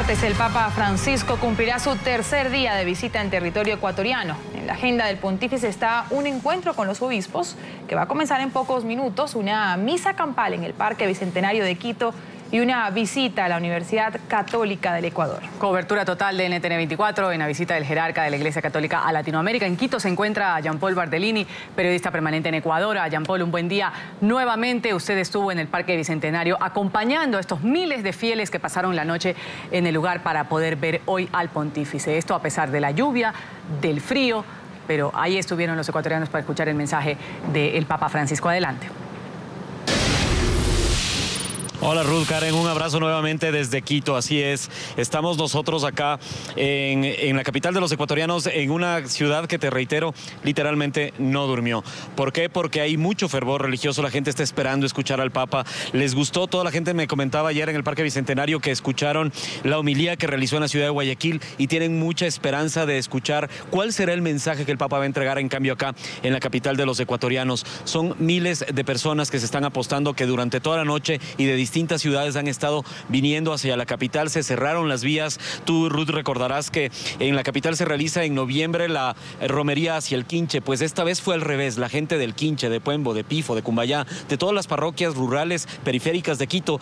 martes, el Papa Francisco cumplirá su tercer día de visita en territorio ecuatoriano. En la agenda del pontífice está un encuentro con los obispos que va a comenzar en pocos minutos, una misa campal en el Parque Bicentenario de Quito y una visita a la Universidad Católica del Ecuador. Cobertura total de NTN 24 en la visita del jerarca de la Iglesia Católica a Latinoamérica. En Quito se encuentra Jean Paul Bartolini, periodista permanente en Ecuador. Jean Paul, un buen día. Nuevamente usted estuvo en el Parque Bicentenario acompañando a estos miles de fieles que pasaron la noche en el lugar para poder ver hoy al pontífice. Esto a pesar de la lluvia, del frío, pero ahí estuvieron los ecuatorianos para escuchar el mensaje del Papa Francisco. Adelante. Hola Ruth, Karen, un abrazo nuevamente desde Quito, así es. Estamos nosotros acá en la capital de los ecuatorianos, en una ciudad que, te reitero, literalmente no durmió. ¿Por qué? Porque hay mucho fervor religioso, la gente está esperando escuchar al Papa. Les gustó, toda la gente me comentaba ayer en el Parque Bicentenario que escucharon la homilía que realizó en la ciudad de Guayaquil y tienen mucha esperanza de escuchar cuál será el mensaje que el Papa va a entregar en cambio acá en la capital de los ecuatorianos. Son miles de personas que se están apostando, que durante toda la noche y de distintas ciudades han estado viniendo hacia la capital. Se cerraron las vías. Tú, Ruth, recordarás que en la capital se realiza en noviembre la romería hacia el Quinche. Pues esta vez fue al revés. La gente del Quinche, de Puembo, de Pifo, de Cumbayá, de todas las parroquias rurales periféricas de Quito,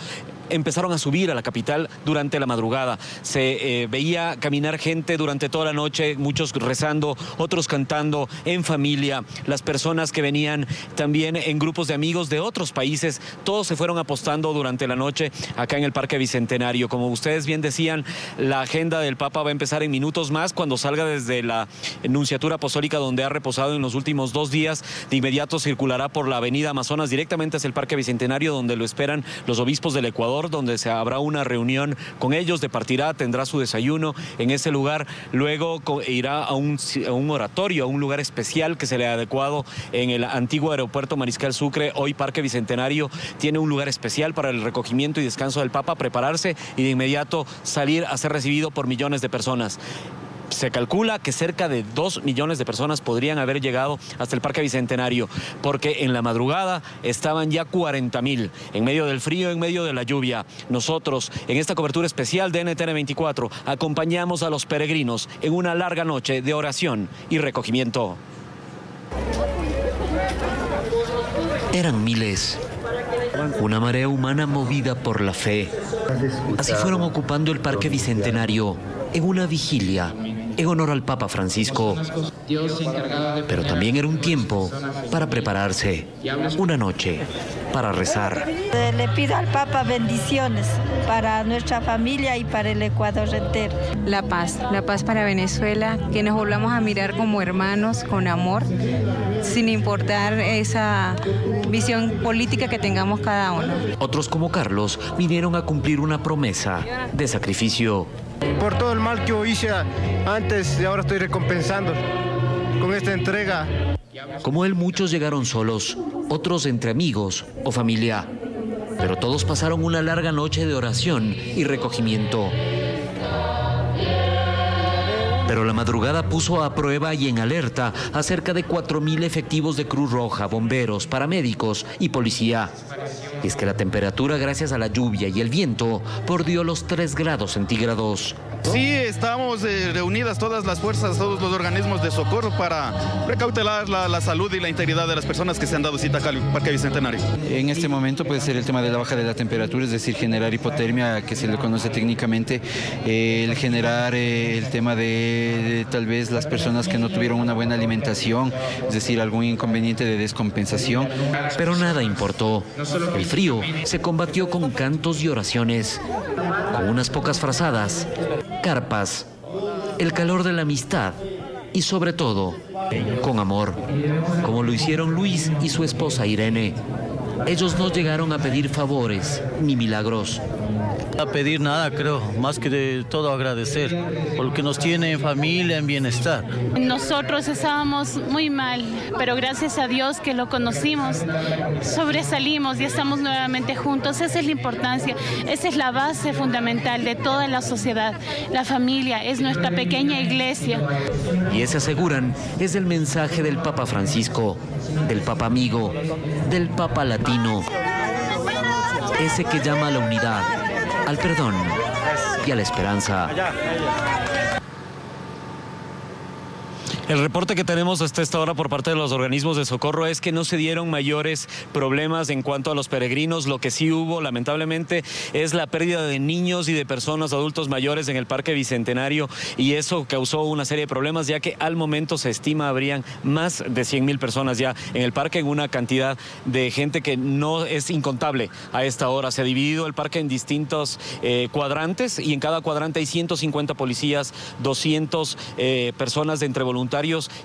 empezaron a subir a la capital durante la madrugada. Se veía caminar gente durante toda la noche, muchos rezando, otros cantando en familia. Las personas que venían también en grupos de amigos de otros países, todos se fueron apostando durante la noche acá en el Parque Bicentenario. Como ustedes bien decían, la agenda del Papa va a empezar en minutos más cuando salga desde la Nunciatura Apostólica, donde ha reposado en los últimos 2 días. De inmediato circulará por la avenida Amazonas directamente hacia el Parque Bicentenario, donde lo esperan los obispos del Ecuador, donde se habrá una reunión con ellos, departirá, tendrá su desayuno en ese lugar, luego irá a un oratorio, a un lugar especial que se le ha adecuado en el antiguo aeropuerto Mariscal Sucre. Hoy Parque Bicentenario tiene un lugar especial para el recogimiento y descanso del Papa, prepararse y de inmediato salir a ser recibido por millones de personas. Se calcula que cerca de 2 millones de personas podrían haber llegado hasta el Parque Bicentenario, porque en la madrugada estaban ya 40.000, en medio del frío, en medio de la lluvia. Nosotros, en esta cobertura especial de NTN 24, acompañamos a los peregrinos en una larga noche de oración y recogimiento. Eran miles. Una marea humana movida por la fe. Así fueron ocupando el Parque Bicentenario en una vigilia en honor al Papa Francisco. Pero también era un tiempo para prepararse, una noche para rezar. Le pido al Papa bendiciones para nuestra familia y para el Ecuador entero. La paz para Venezuela, que nos volvamos a mirar como hermanos, con amor, sin importar esa visión política que tengamos cada uno. Otros como Carlos vinieron a cumplir una promesa de sacrificio. Por todo el mal que yo hice antes y ahora estoy recompensando con esta entrega. Como él, muchos llegaron solos, otros entre amigos o familia. Pero todos pasaron una larga noche de oración y recogimiento. Pero la madrugada puso a prueba y en alerta a cerca de 4.000 efectivos de Cruz Roja, bomberos, paramédicos y policía. Y es que la temperatura, gracias a la lluvia y el viento, bordeó los 3 grados centígrados. Sí, estamos reunidas todas las fuerzas, todos los organismos de socorro para precautelar la salud y la integridad de las personas que se han dado cita acá al Parque Bicentenario. En este momento puede ser el tema de la baja de la temperatura, es decir, generar hipotermia, que se le conoce técnicamente, el generar el tema de tal vez las personas que no tuvieron una buena alimentación, es decir, algún inconveniente de descompensación. Pero nada importó. El frío se combatió con cantos y oraciones, con unas pocas frazadas, carpas, el calor de la amistad y sobre todo con amor, como lo hicieron Luis y su esposa Irene. Ellos no llegaron a pedir favores ni milagros. A pedir nada, creo, más que de todo agradecer por lo que nos tiene en familia, en bienestar. Nosotros estábamos muy mal, pero gracias a Dios que lo conocimos, sobresalimos y estamos nuevamente juntos. Esa es la importancia, esa es la base fundamental de toda la sociedad. La familia es nuestra pequeña iglesia. Y ese, aseguran, es el mensaje del Papa Francisco, del Papa amigo, del Papa latino. Ese que llama a la unidad, al perdón y a la esperanza. El reporte que tenemos hasta esta hora por parte de los organismos de socorro es que no se dieron mayores problemas en cuanto a los peregrinos. Lo que sí hubo, lamentablemente, es la pérdida de niños y de personas adultos mayores en el Parque Bicentenario, y eso causó una serie de problemas, ya que al momento se estima habrían más de 100,000 personas ya en el parque, en una cantidad de gente que no es incontable a esta hora. Se ha dividido el parque en distintos cuadrantes, y en cada cuadrante hay 150 policías, 200 personas de entre voluntarios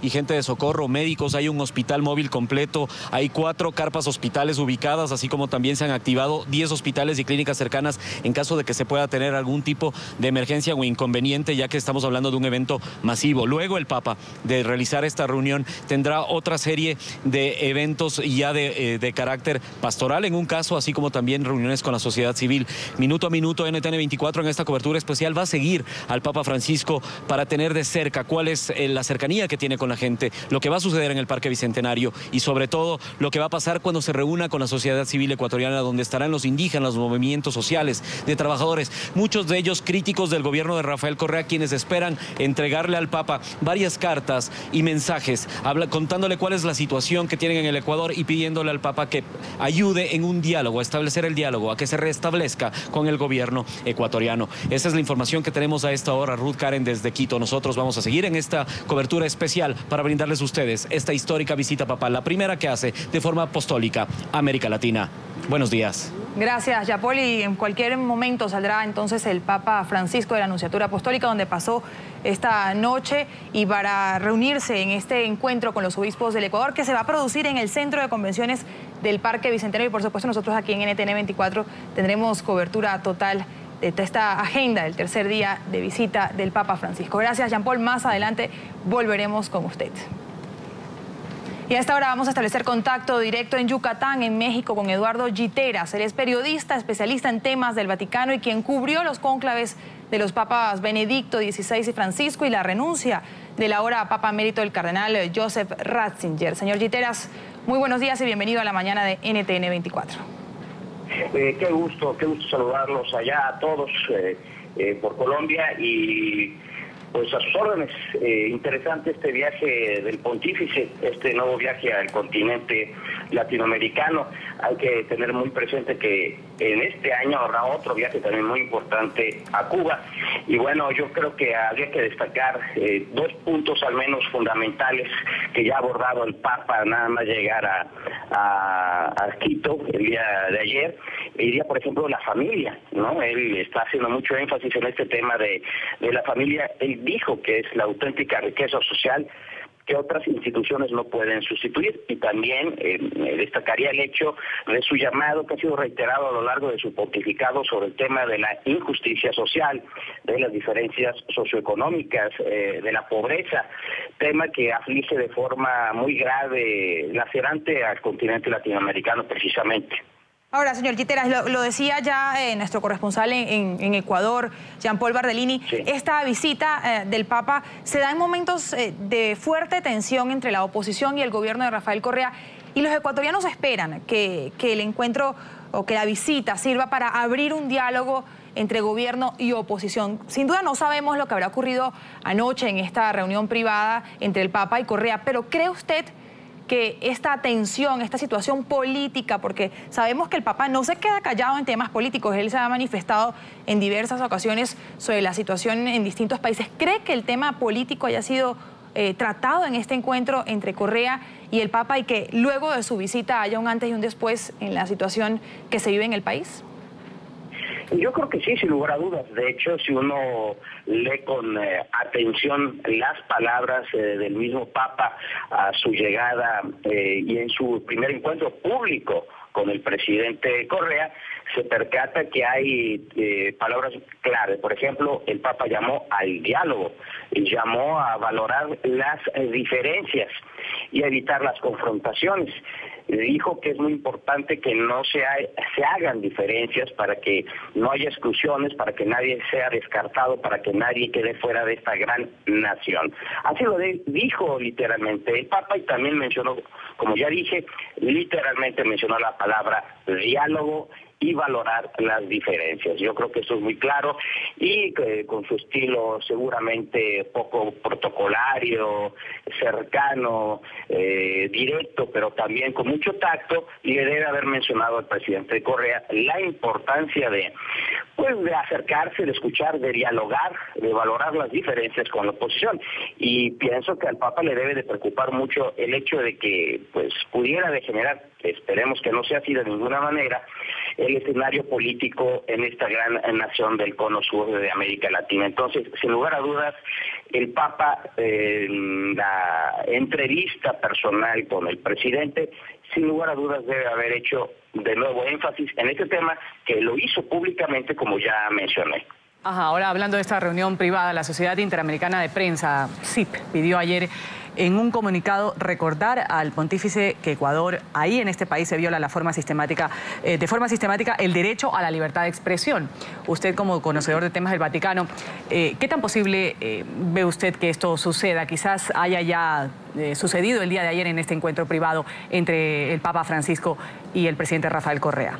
y gente de socorro, médicos. Hay un hospital móvil completo, hay 4 carpas hospitales ubicadas, así como también se han activado 10 hospitales y clínicas cercanas en caso de que se pueda tener algún tipo de emergencia o inconveniente, ya que estamos hablando de un evento masivo. Luego el Papa, de realizar esta reunión, tendrá otra serie de eventos ya de carácter pastoral en un caso, así como también reuniones con la sociedad civil. Minuto a minuto, NTN 24 en esta cobertura especial va a seguir al Papa Francisco para tener de cerca cuál es la cercanía que tiene con la gente, lo que va a suceder en el Parque Bicentenario y sobre todo lo que va a pasar cuando se reúna con la sociedad civil ecuatoriana, donde estarán los indígenas, los movimientos sociales de trabajadores, muchos de ellos críticos del gobierno de Rafael Correa, quienes esperan entregarle al Papa varias cartas y mensajes contándole cuál es la situación que tienen en el Ecuador y pidiéndole al Papa que ayude en un diálogo, a establecer el diálogo, a que se restablezca con el gobierno ecuatoriano. Esa es la información que tenemos a esta hora. Ruth Karen desde Quito. Nosotros vamos a seguir en esta cobertura especial para brindarles a ustedes esta histórica visita papal, la primera que hace de forma apostólica a América Latina. Buenos días. Gracias, Yapol, y en cualquier momento saldrá entonces el Papa Francisco de la Anunciatura Apostólica, donde pasó esta noche, y para reunirse en este encuentro con los obispos del Ecuador, que se va a producir en el Centro de Convenciones del Parque Bicentenario. Y por supuesto nosotros aquí en NTN 24 tendremos cobertura total de esta agenda del tercer día de visita del Papa Francisco. Gracias, Jean-Paul. Más adelante volveremos con usted. Y a esta hora vamos a establecer contacto directo en Yucatán, en México, con Eduardo Giteras. Él es periodista, especialista en temas del Vaticano y quien cubrió los cónclaves de los papas Benedicto XVI y Francisco y la renuncia del ahora Papa Emérito, el cardenal Joseph Ratzinger. Señor Giteras, muy buenos días y bienvenido a la mañana de NTN 24. Qué gusto saludarlos allá a todos por Colombia y pues a sus órdenes. Interesante este viaje del pontífice, este nuevo viaje al continente latinoamericano. Hay que tener muy presente que en este año habrá otro viaje también muy importante a Cuba. Y bueno, yo creo que habría que destacar 2 puntos al menos fundamentales que ya ha abordado el Papa nada más llegar a Quito el día de ayer. Iría, por ejemplo, la familia, ¿no? Él está haciendo mucho énfasis en este tema de la familia. Él dijo que es la auténtica riqueza social que otras instituciones no pueden sustituir, y también destacaría el hecho de su llamado que ha sido reiterado a lo largo de su pontificado sobre el tema de la injusticia social, de las diferencias socioeconómicas, de la pobreza, tema que aflige de forma muy grave, lacerante al continente latinoamericano precisamente. Ahora, señor Giteras, lo decía ya nuestro corresponsal en Ecuador, Jean-Paul Bardellini, sí. Esta visita del Papa se da en momentos de fuerte tensión entre la oposición y el gobierno de Rafael Correa, y los ecuatorianos esperan que el encuentro o que la visita sirva para abrir un diálogo entre gobierno y oposición. Sin duda no sabemos lo que habrá ocurrido anoche en esta reunión privada entre el Papa y Correa, pero ¿cree usted que esta tensión, esta situación política, porque sabemos que el Papa no se queda callado en temas políticos, él se ha manifestado en diversas ocasiones sobre la situación en distintos países, ¿cree que el tema político haya sido tratado en este encuentro entre Correa y el Papa y que luego de su visita haya un antes y un después en la situación que se vive en el país? Yo creo que sí, sin lugar a dudas. De hecho, si uno lee con atención las palabras del mismo Papa a su llegada y en su primer encuentro público con el presidente Correa, se percata que hay palabras claves. Por ejemplo, el Papa llamó al diálogo, llamó a valorar las diferencias y a evitar las confrontaciones. Dijo que es muy importante que no se hagan diferencias para que no haya exclusiones, para que nadie sea descartado, para que nadie quede fuera de esta gran nación. Así lo dijo literalmente el Papa, y también mencionó, como ya dije, literalmente mencionó la palabra diálogo y valorar las diferencias. Yo creo que eso es muy claro y con su estilo seguramente poco protocolario, cercano, directo, pero también con mucho tacto, le debe haber mencionado al presidente de Correa la importancia de acercarse, de escuchar, de dialogar, de valorar las diferencias con la oposición. Y pienso que al Papa le debe de preocupar mucho el hecho de que pudiera degenerar, esperemos que no sea así de ninguna manera, el escenario político en esta gran nación del cono sur de América Latina. Entonces, sin lugar a dudas, el Papa, en la entrevista personal con el presidente, sin lugar a dudas debe haber hecho de nuevo énfasis en este tema, que lo hizo públicamente, como ya mencioné. Ahora hablando de esta reunión privada, la Sociedad Interamericana de Prensa, SIP, pidió ayer en un comunicado recordar al pontífice que Ecuador, ahí en este país, se viola de forma sistemática el derecho a la libertad de expresión. Usted, como conocedor de temas del Vaticano, ¿qué tan posible ve usted que esto suceda? Quizás haya ya sucedido el día de ayer en este encuentro privado entre el Papa Francisco y el presidente Rafael Correa.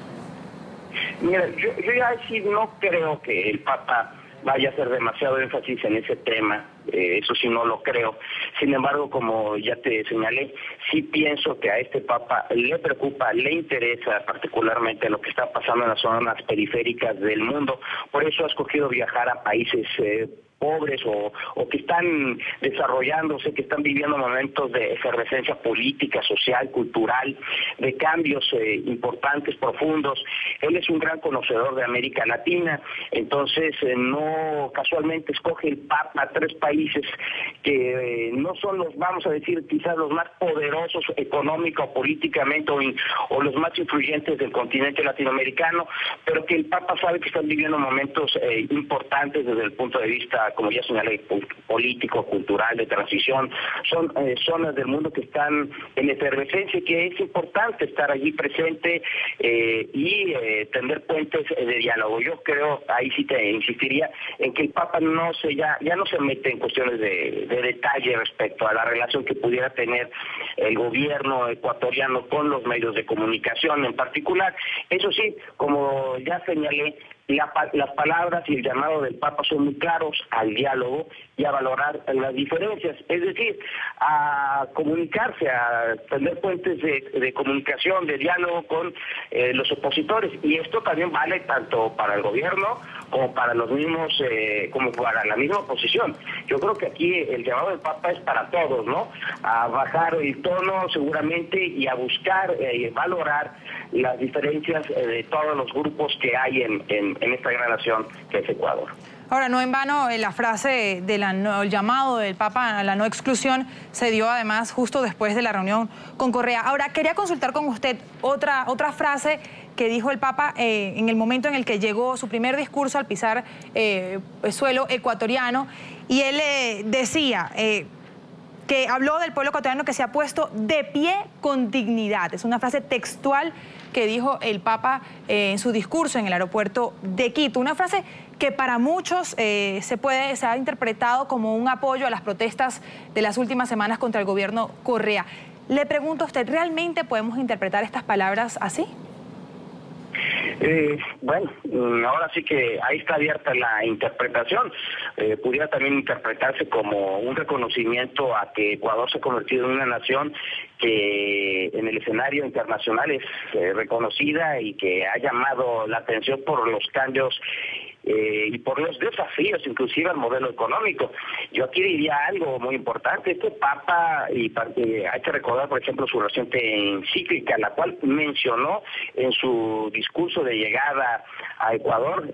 Mira, yo ya sí no creo que el Papa vaya a hacer demasiado énfasis en ese tema, eso sí no lo creo. Sin embargo, como ya te señalé, sí pienso que a este Papa le preocupa, le interesa particularmente lo que está pasando en las zonas periféricas del mundo. Por eso ha escogido viajar a países pobres o que están desarrollándose, que están viviendo momentos de efervescencia política, social, cultural, de cambios importantes, profundos. Él es un gran conocedor de América Latina, entonces no casualmente escoge el Papa 3 países que no son los, vamos a decir, quizás los más poderosos económica o políticamente o los más influyentes del continente latinoamericano, pero que el Papa sabe que están viviendo momentos importantes desde el punto de vista, como ya señalé, político, cultural, de transición. Son zonas del mundo que están en efervescencia y que es importante estar allí presente y tender puentes de diálogo. Yo creo, ahí sí te insistiría, en que el Papa ya no se mete en cuestiones de detalle respecto a la relación que pudiera tener el gobierno ecuatoriano con los medios de comunicación en particular. Eso sí, como ya señalé, las palabras y el llamado del Papa son muy claros al diálogo y a valorar las diferencias, es decir, a comunicarse, a tender puentes de comunicación, de diálogo con los opositores. Y esto también vale tanto para el gobierno como para los mismos, como para la misma oposición. Yo creo que aquí el llamado del Papa es para todos, ¿no? A bajar el tono seguramente y a buscar valorar las diferencias de todos los grupos que hay en esta gran nación que es Ecuador. Ahora, no en vano la frase del llamado del Papa a la no exclusión se dio además justo después de la reunión con Correa. Ahora, quería consultar con usted otra frase que dijo el Papa en el momento en el que llegó su primer discurso al pisar suelo ecuatoriano, y él decía que habló del pueblo ecuatoriano que se ha puesto de pie con dignidad. Es una frase textual que dijo el Papa en su discurso en el aeropuerto de Quito. Una frase que para muchos se ha interpretado como un apoyo a las protestas de las últimas semanas contra el gobierno Correa. Le pregunto a usted, ¿realmente podemos interpretar estas palabras así? Bueno, ahora sí que ahí está abierta la interpretación. Pudiera también interpretarse como un reconocimiento a que Ecuador se ha convertido en una nación que en el escenario internacional es reconocida y que ha llamado la atención por los cambios y por los desafíos, inclusive al modelo económico. Yo aquí diría algo muy importante. Este Papa, y hay que recordar, por ejemplo, su reciente encíclica, la cual mencionó en su discurso de llegada a Ecuador,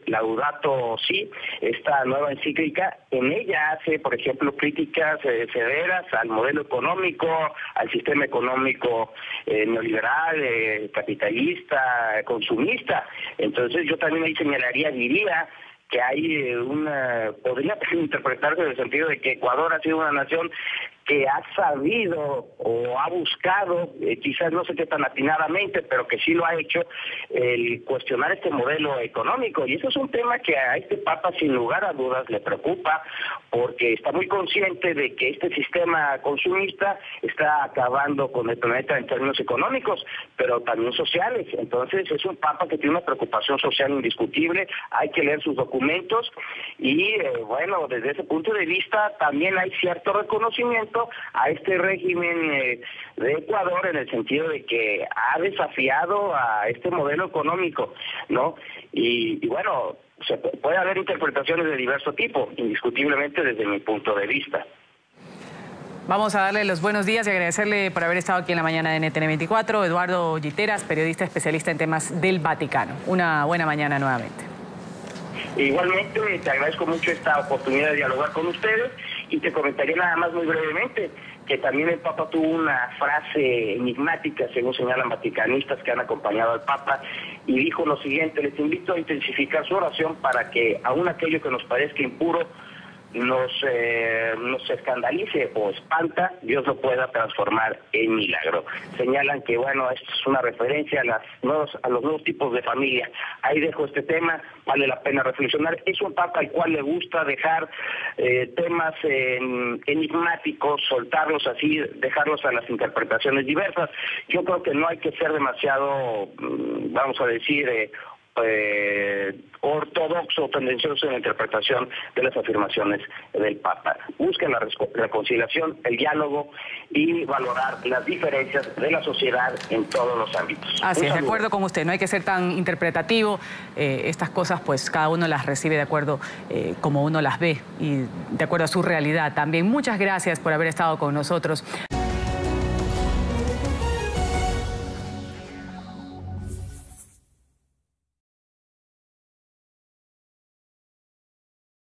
Laudato Si, esta nueva encíclica. En ella hace, por ejemplo, críticas severas al modelo económico, al sistema económico neoliberal, capitalista, consumista. Entonces yo también ahí señalaría, diría que hay podría interpretarse en el sentido de que Ecuador ha sido una nación que ha sabido o ha buscado, quizás no sé qué tan atinadamente, pero que sí lo ha hecho, el cuestionar este modelo económico. Y eso es un tema que a este Papa sin lugar a dudas le preocupa, porque está muy consciente de que este sistema consumista está acabando con el planeta en términos económicos, pero también sociales. Entonces es un Papa que tiene una preocupación social indiscutible, hay que leer sus documentos y bueno, desde ese punto de vista también hay cierto reconocimiento a este régimen de Ecuador en el sentido de que ha desafiado a este modelo económico, ¿no? Y bueno, puede haber interpretaciones de diverso tipo, indiscutiblemente desde mi punto de vista. Vamos a darle los buenos días y agradecerle por haber estado aquí en la mañana de NTN 24, Eduardo Giteras, periodista especialista en temas del Vaticano. Una buena mañana nuevamente. Igualmente, te agradezco mucho esta oportunidad de dialogar con ustedes y te comentaría nada más muy brevemente que también el Papa tuvo una frase enigmática, según señalan vaticanistas que han acompañado al Papa, y dijo lo siguiente: les invito a intensificar su oración para que aún aquello que nos parezca impuro nos escandalice o espanta, Dios lo pueda transformar en milagro. Señalan que, bueno, esto es una referencia a los nuevos tipos de familia. Ahí dejo este tema, vale la pena reflexionar. Es un Papa al cual le gusta dejar temas enigmáticos, soltarlos así, dejarlos a las interpretaciones diversas. Yo creo que no hay que ser demasiado, vamos a decir, ortodoxo o tendencioso en la interpretación de las afirmaciones del Papa. Busquen la reconciliación, el diálogo y valorar las diferencias de la sociedad en todos los ámbitos. Así es, de acuerdo con usted, no hay que ser tan interpretativo. Estas cosas pues cada uno las recibe de acuerdo como uno las ve y de acuerdo a su realidad también. Muchas gracias por haber estado con nosotros.